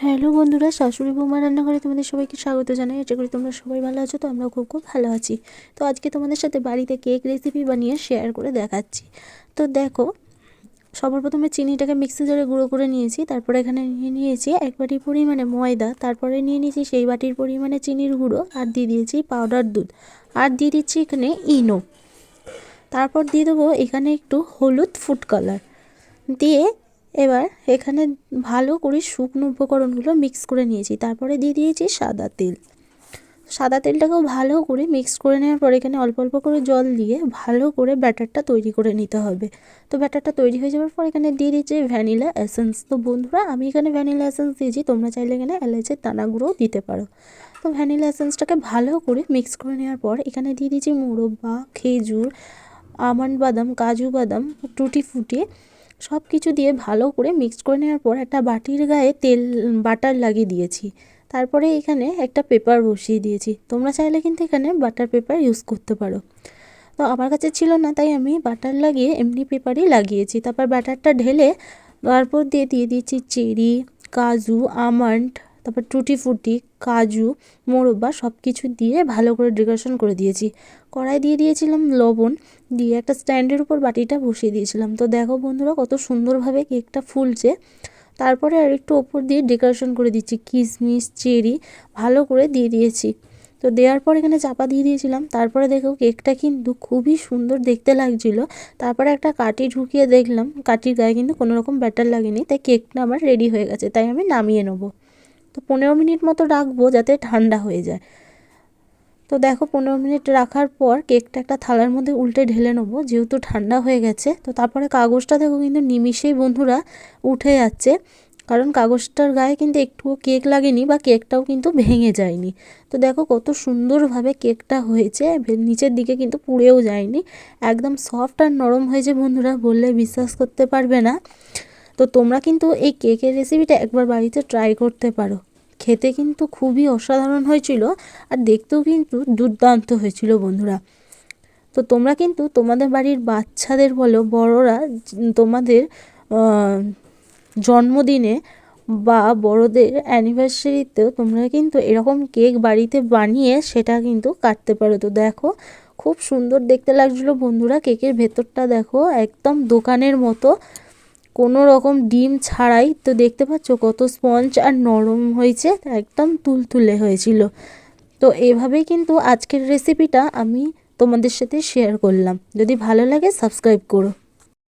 Hello বন্ধুরা, শাশুড়ি বৌমা রান্নাঘরে তোমাদের সবাইকে স্বাগত জানাই। আশা করি তোমরা সবাই ভালো আছো। তো আমরা খুব ভালো আছি। তো আজকে তোমাদের সাথে বাড়িতে কেক রেসিপি বানিয়ে শেয়ার করে দেখাচ্ছি। তো দেখো, সবার প্রথমে চিনিটাকে মিক্সি জারে গুঁড়ো করে নিয়েছি। তারপরে এখানে নিয়ে নিয়েছি 1 বাটি পরিমাণে ময়দা। তারপরে নিয়ে নিয়েছি সেই বাটির পরিমাণে চিনির গুঁড়ো, আর দিয়ে দিয়েছি পাউডার দুধ, আর দিয়ে দিচ্ছি এখানে ইনো। তারপর দিয়ে দেবো এখানে একটু হলুদ ফুড কালার দিয়ে এবার এখানে ভালো করে শুকনো উপকরণগুলো মিক্স করে নিয়েছি। তারপরে দিয়ে দিয়েছি সাদা তেল। সাদা তেলটাকেও ভালো করে মিক্স করে নেওয়ার পর এখানে অল্প অল্প করে জল দিয়ে ভালো করে ব্যাটারটা তৈরি করে নিতে হবে। তো ব্যাটারটা তৈরি হয়ে যাওয়ার পর এখানে দিয়ে দিচ্ছি ভ্যানিলা এসেন্স। তো বন্ধুরা, আমি এখানে ভ্যানিলা এসেন্স দিয়েছি, তোমরা চাইলে এখানে এলাচের দানা গুঁড়োও দিতে পারো। তো ভ্যানিলা এসেন্সটাকে ভালো করে মিক্স করে নেওয়ার পর এখানে দিয়ে দিচ্ছি মুরব্বা, খেজুর, আমন্ড বাদাম, কাজু বাদাম, টুটি ফুটি সব কিছু দিয়ে ভালো করে মিক্স করে নেওয়ার পর একটা বাটির গায়ে বাটার লাগিয়ে দিয়েছি। তারপরে এখানে একটা পেপার বসিয়ে দিয়েছি। তোমরা চাইলে কিন্তু এখানে বাটার পেপার ইউজ করতে পারো। তো আমার কাছে ছিল না, তাই আমি বাটার লাগিয়ে এমনি পেপারই লাগিয়েছি। তারপর ব্যাটারটা ঢেলে তারপর দিয়ে দিয়েছি চেরি, কাজু, আমন্ড, তারপর টুটি ফুটি, কাজু, মোরব্বা সব কিছু দিয়ে ভালো করে ডেকোরেশন করে দিয়েছি। কড়াই দিয়ে দিয়েছিলাম লবণ, দিয়ে একটা স্ট্যান্ডের উপর বাটিটা বসিয়ে দিয়েছিলাম। তো দেখো বন্ধুরা, কত সুন্দরভাবে কেকটা ফুলছে। তারপরে আর একটু ওপর দিয়ে ডেকোরেশন করে দিচ্ছি, কিশমিশ, চেরি ভালো করে দিয়ে দিয়েছি। তো দেওয়ার পর এখানে চাপা দিয়ে দিয়েছিলাম। তারপরে দেখো কেকটা কিন্তু খুবই সুন্দর দেখতে লাগছিলো। তারপরে একটা কাঠি ঢুকিয়ে দেখলাম কাঠির গায়ে কিন্তু কোনো রকম ব্যাটার লাগেনি, তাই কেকটা আমার রেডি হয়ে গেছে। তাই আমি নামিয়ে নেবো। তো 15 মিনিট মতো রাখবো যাতে ঠান্ডা হয়ে যায়। তো দেখো 15 মিনিট রাখার পর কেকটা একটা থালার মধ্যে উল্টে ঢেলে নেবো, যেহেতু ঠান্ডা হয়ে গেছে। তো তারপরে কাগজটা দেখো কিন্তু নিমিষেই বন্ধুরা উঠে যাচ্ছে, কারণ কাগজটার গায়ে কিন্তু একটুও কেক লাগেনি বা কেকটাও কিন্তু ভেঙে যায়নি। তো দেখো কত সুন্দরভাবে কেকটা হয়েছে, নিচের দিকে কিন্তু পুড়েও যায়নি, একদম সফট আর নরম হয়েছে বন্ধুরা, বললে বিশ্বাস করতে পারবে না। তো তোমরা কিন্তু এই কেকের রেসিপিটা একবার বাড়িতে ট্রাই করতে পারো। খেতে কিন্তু খুবই অসাধারণ হয়েছিল, আর দেখতেও কিন্তু দুর্দান্ত হয়েছিল বন্ধুরা। তো তোমরা কিন্তু তোমাদের বাড়ির বাচ্চাদের বলো, বড়রা তোমাদের জন্মদিনে বা বড়দের অ্যানিভার্সারিতেও তোমরা কিন্তু এরকম কেক বাড়িতে বানিয়ে সেটা কিন্তু কাটতে পারো। তো দেখো খুব সুন্দর দেখতে লাগছিলো বন্ধুরা। কেকের ভেতরটা দেখো একদম দোকানের মতো, কোনো রকম ডিম ছাড়াই। তো দেখতে পাচ্ছ কত স্পঞ্জ আর নরম হয়েছে, একদম তুলতুলে হয়েছিল। তো এভাবেই কিন্তু আজকের রেসিপিটা আমি তোমাদের সাথে শেয়ার করলাম। যদি ভালো লাগে সাবস্ক্রাইব করো।